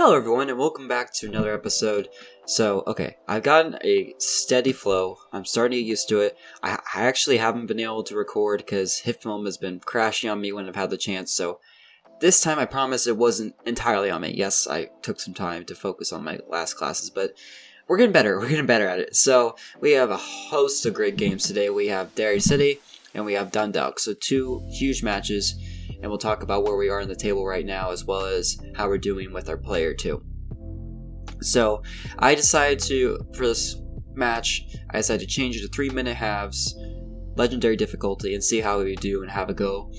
Hello everyone and welcome back to another episode. I've gotten a steady flow. I'm starting to get used to it. I actually haven't been able to record because HitFilm has been crashing on me when I've had the chance, so this time I promise it wasn't entirely on me. Yes, I took some time to focus on my last classes, but we're getting better. We're getting better at it. So we have a host of great games today. We have Derry City and we have Dundalk. So two huge matches. And we'll talk about where we are in the table right now, as well as how we're doing with our player too. So I decided for this match, I decided to change it to 3-minute halves, legendary difficulty, and see how we do and have a go.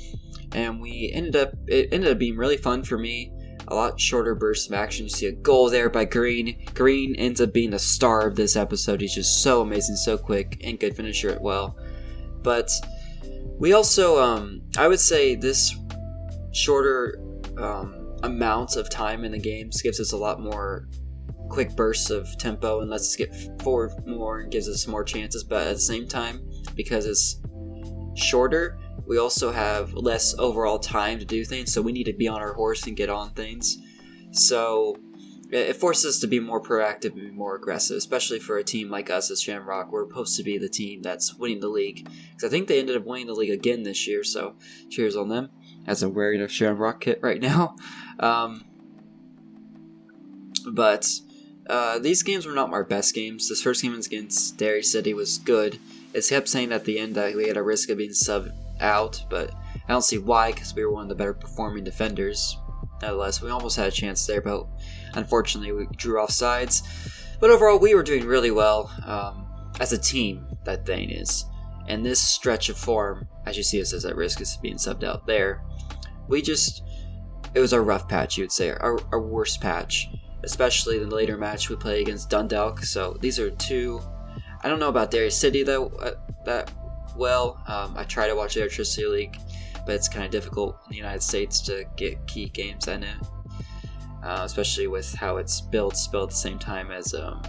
And it ended up being really fun for me. A lot shorter bursts of action. You see a goal there by Green. Green ends up being the star of this episode. He's just so amazing, so quick, and good finisher as well. But we also, I would say this shorter amount of time in the games gives us a lot more quick bursts of tempo and lets us get forward more and gives us more chances, but at the same time, because it's shorter, we also have less overall time to do things, so we need to be on our horse and get on things. So it forces us to be more proactive and be more aggressive, especially for a team like us as Shamrock. We're supposed to be the team that's winning the league, because I think they ended up winning the league again this year, so cheers on them, as I'm wearing a Shamrock kit right now. But these games were not our best games. This first game against Derry City was good. It kept saying at the end that we had a risk of being subbed out, but I don't see why, because we were one of the better performing defenders. Nevertheless, we almost had a chance there, but unfortunately we drew off sides. But overall, we were doing really well as a team, that thing is. And this stretch of form, as you see, it says at risk of being subbed out there. It was our rough patch, you would say, our worst patch. Especially in the later match we played against Dundalk. So these are two. I don't know about Derry City that well. I try to watch the Electricity League, but it's kind of difficult in the United States to get key games in it. Especially with how it's spelled at the same time as the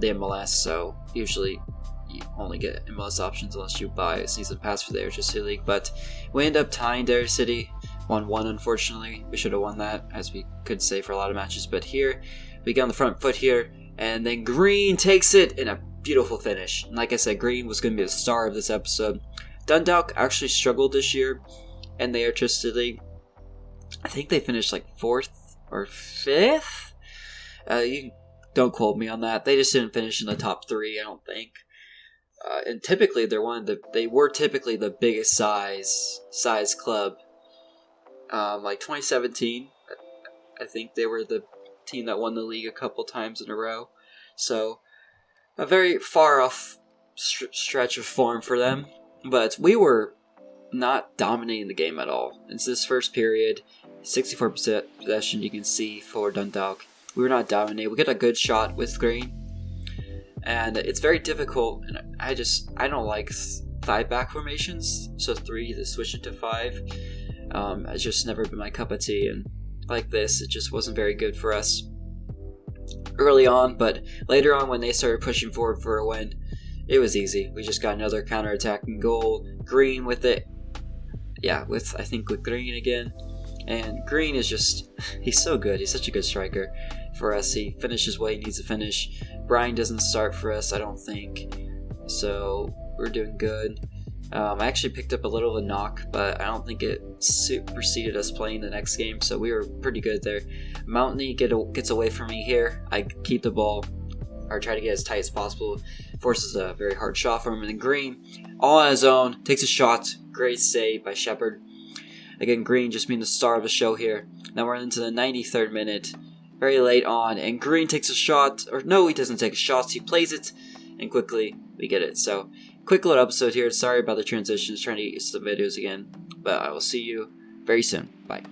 MLS. So usually you only get MLS options unless you buy a season pass for the Electricity League. But we end up tying Derry City 1-1, unfortunately. We should have won that, as we could say for a lot of matches. But here, we get on the front foot here, and then Green takes it in a beautiful finish. And like I said, Green was going to be the star of this episode. Dundalk actually struggled this year in the Electricity League. I think they finished like 4th or 5th? You don't quote me on that. They just didn't finish in the top 3, I don't think. And typically, they were typically the biggest size club. Like 2017, I think they were the team that won the league a couple times in a row. So, a very far off stretch of form for them. But we were not dominating the game at all. It's this first period, 64% possession you can see for Dundalk. We were not dominating. We get a good shot with Green. And it's very difficult, and I don't like 5-back formations, so 3 to switch into 5. It's just never been my cup of tea, and like this, it just wasn't very good for us early on, but later on when they started pushing forward for a win, it was easy. We just got another counter-attacking goal. Green with it. Yeah, with Green again. And Green is just, he's so good. He's such a good striker for us. He finishes what he needs to finish. Brian doesn't start for us, I don't think. So, we're doing good. I actually picked up a little of a knock, but I don't think it superseded us playing the next game, so we were pretty good there. Mountney gets away from me here. I keep the ball, or try to get as tight as possible. Forces a very hard shot from him, and then Green, all on his own, takes a shot. Great save by Shepard. Again, Green just being the star of the show here. Now we're into the 93rd minute, very late on, and Green takes a shot, or no, he doesn't take a shot, he plays it, and quickly we get it. So, quick little episode here. Sorry about the transitions, trying to get used to the videos again, but I will see you very soon. Bye.